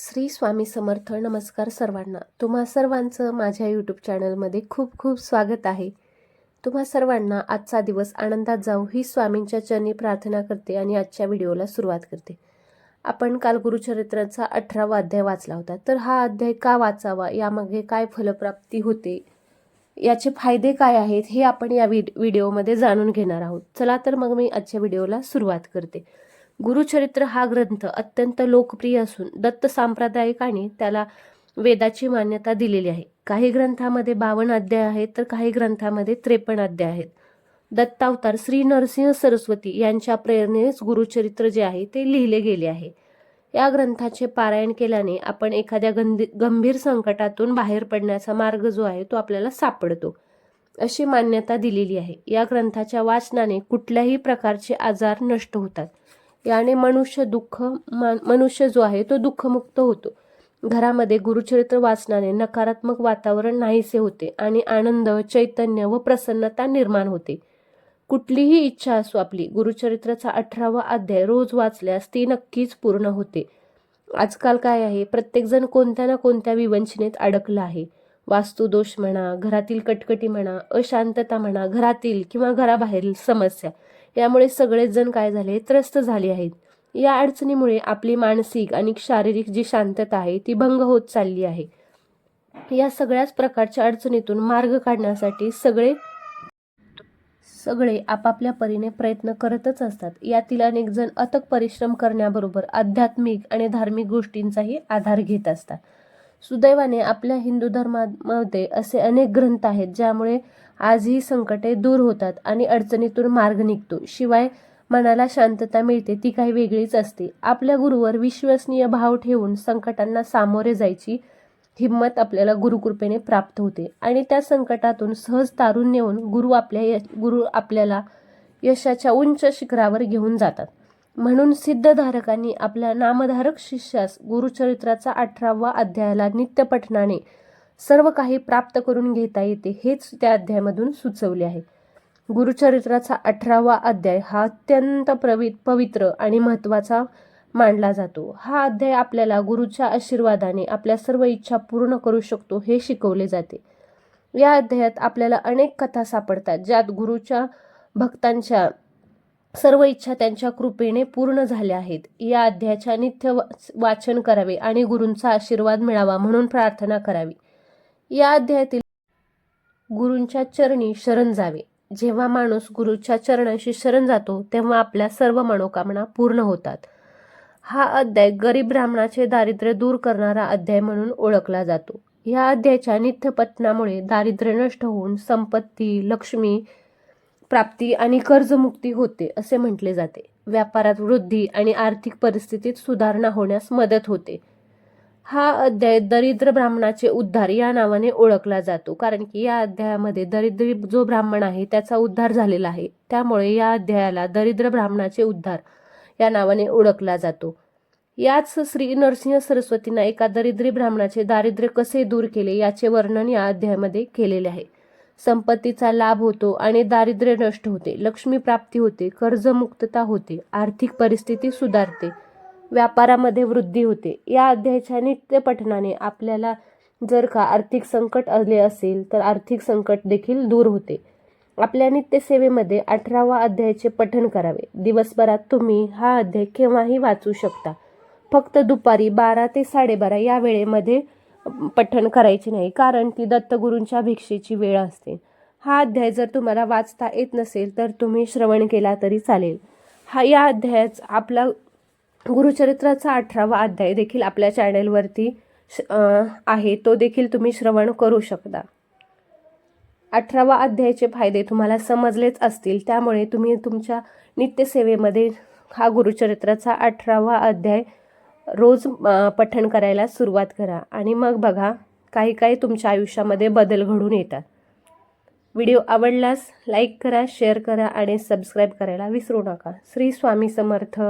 श्री स्वामी समर्थ. नमस्कार सर्वांना. तुम्हा सर्वांचं माझ्या यूट्यूब चॅनलमध्ये खूप खूप स्वागत आहे. तुम्हा सर्वांना आजचा दिवस आनंदात जाऊ ही स्वामींच्या चरणी प्रार्थना करते आणि आजच्या व्हिडिओला सुरुवात करते. आपण काल गुरुचरित्राचा 18वा अध्याय वाचला होता. तर हा अध्याय का वाचावा, यामागे काय फलप्राप्ती होते, याचे फायदे काय आहेत, हे आपण या व्हिडिओमध्ये जाणून घेणार आहोत. चला तर मग मी आजच्या व्हिडिओला सुरुवात करते. गुरुचरित्र हा ग्रंथ अत्यंत लोकप्रिय असून दत्त सांप्रदायिकाने त्याला वेदाची मान्यता दिलेली आहे. काही ग्रंथामध्ये 52 अध्याय आहेत तर काही ग्रंथामध्ये 53 अध्याय आहेत. दत्तावतार श्री नरसिंह सरस्वती यांच्या प्रेरणेनेच गुरुचरित्र जे आहे ते लिहिले गेले आहे. या ग्रंथाचे पारायण केल्याने आपण एखाद्या गंभीर संकटातून बाहेर पडण्याचा मार्ग जो आहे तो आपल्याला सापडतो, अशी मान्यता दिलेली आहे. या ग्रंथाच्या वाचनाने कुठल्याही प्रकारचे आजार नष्ट होतात. याने मनुष्य जो आहे तो दुःखमुक्त होतो. घरामध्ये गुरुचरित्र वाचनाने नकारात्मक वातावरण नाहीसे होते आणि आनंद, चैतन्य व प्रसन्नता निर्माण होते. कुठलीही इच्छा असो आपली, गुरुचरित्राचा 18वा अध्याय रोज वाचल्यास ती नक्कीच पूर्ण होते. आजकाल काय आहे, प्रत्येकजण कोणत्या ना कोणत्या विवंचनेत अडकला आहे. वास्तुदोष म्हणा, घरातील कटकटी म्हणा, अशांतता म्हणा, घरातील किंवा घराबाहेरील समस्या, यामुळे सगळेच जण काय झाले, त्रस्त झाले आहेत. या अडचणीमुळे आपली मानसिक आणि शारीरिक जी शांतता आहे ती भंग होत चालली आहे. या सगळ्याच प्रकारच्या अडचणीतून मार्ग काढण्यासाठी सगळे आपापल्या परीने प्रयत्न करतच असतात. यातील अनेक जण अथक परिश्रम करण्याबरोबर आध्यात्मिक आणि धार्मिक गोष्टींचाही आधार घेत असतात. सुदैवाने आपल्या हिंदू धर्मामध्ये असे अनेक ग्रंथ आहेत ज्यामुळे आजही संकटे दूर होतात आणि अडचणीतून मार्ग निघतो. शिवाय मनाला शांतता मिळते, ती काही वेगळीच असते. आपल्या गुरुवर विश्वसनीय भाव ठेवून संकटांना सामोरे जायची हिंमत आपल्याला गुरुकृपेने प्राप्त होते आणि त्या संकटातून सहज तारून नेऊन गुरु आपल्याला यशाच्या उंच शिखरावर घेऊन जातात. म्हणून सिद्धधारकांनी आपल्या नामधारक शिष्यास गुरुचरित्राचा 18वा अध्यायाला नित्यपठणाने सर्व काही प्राप्त करून घेता येते, हेच त्या अध्यायामधून सुचवले आहे. गुरुचरित्राचा 18वा अध्याय हा अत्यंत पवित्र आणि महत्त्वाचा मानला जातो. हा अध्याय आपल्याला गुरुच्या आशीर्वादाने आपल्या सर्व इच्छा पूर्ण करू शकतो हे शिकवले जाते. या अध्यायात आपल्याला अनेक कथा सापडतात ज्यात गुरुच्या भक्तांच्या सर्व इच्छा त्यांच्या कृपेने पूर्ण झाल्या आहेत. या अध्यायाच्या नित्य वाचन करावे आणि गुरूंचा आशीर्वाद मिळावा म्हणून प्रार्थना करावी. या अध्यायातील गुरूंच्या चरणी शरण जावे. जेव्हा माणूस गुरुच्या चरणांशी शरण जातो तेव्हा आपल्या सर्व मनोकामना पूर्ण होतात. हा अध्याय गरीब ब्राह्मणाचे दारिद्र्य दूर करणारा अध्याय म्हणून ओळखला जातो. या अध्यायाच्या नित्यपठणामुळे दारिद्र्य नष्ट होऊन संपत्ती, लक्ष्मी प्राप्ती आणि कर्जमुक्ती होते असे म्हटले जाते. व्यापारात वृद्धी आणि आर्थिक परिस्थितीत सुधारणा होण्यास मदत होते. हा अध्याय दरिद्र ब्राह्मणाचे उद्धार या नावाने ओळखला जातो, कारण की या अध्यायामध्ये दरिद्री जो ब्राह्मण आहे त्याचा उद्धार झालेला आहे. त्यामुळे या अध्यायाला दरिद्र ब्राह्मणाचे उद्धार या नावाने ओळखला जातो. याच श्री नरसिंह सरस्वतींना एका दरिद्री ब्राह्मणाचे दारिद्र्य कसे दूर केले याचे वर्णन या अध्यायामध्ये केलेले आहे. संपत्तीचा लाभ होतो आणि दारिद्र्य नष्ट होते, लक्ष्मी प्राप्ती होते, कर्जमुक्तता होते, आर्थिक परिस्थिती सुधारते, व्यापारामध्ये वृद्धी होते. या अध्यायाच्या नित्य पठणाने आपल्याला जर का आर्थिक संकट आले असेल तर आर्थिक संकट देखील दूर होते. आपल्या नित्यसेवेमध्ये 18वा अध्यायाचे पठण करावे. दिवसभरात तुम्ही हा अध्याय केव्हाही वाचू शकता. फक्त दुपारी 12 ते 12:30 या वेळेमध्ये पठण करायचे नाही, कारण ती दत्तगुरूंच्या भिक्षेची वेळ असते. हा अध्याय जर तुम्हाला वाचता येत नसेल तर तुम्ही श्रवण केला तरी चालेल. या अध्यायाचा आपला गुरुचरित्राचा 18वा अध्याय देखील आपल्या चॅनलवरती आहे, तो देखील तुम्ही श्रवण करू शकता. 18वा अध्यायाचे फायदे तुम्हाला समजलेच असतील, त्यामुळे तुम्ही तुमच्या नित्यसेवेमध्ये हा गुरुचरित्राचा 18वा अध्याय रोज पठण करायला सुरुवात करा आणि मग बघा काही तुमच्या आयुष्यामध्ये बदल घडून येतात. व्हिडिओ आवडल्यास लाईक करा, शेअर करा आणि सबस्क्राईब करायला विसरू नका. श्री स्वामी समर्थ.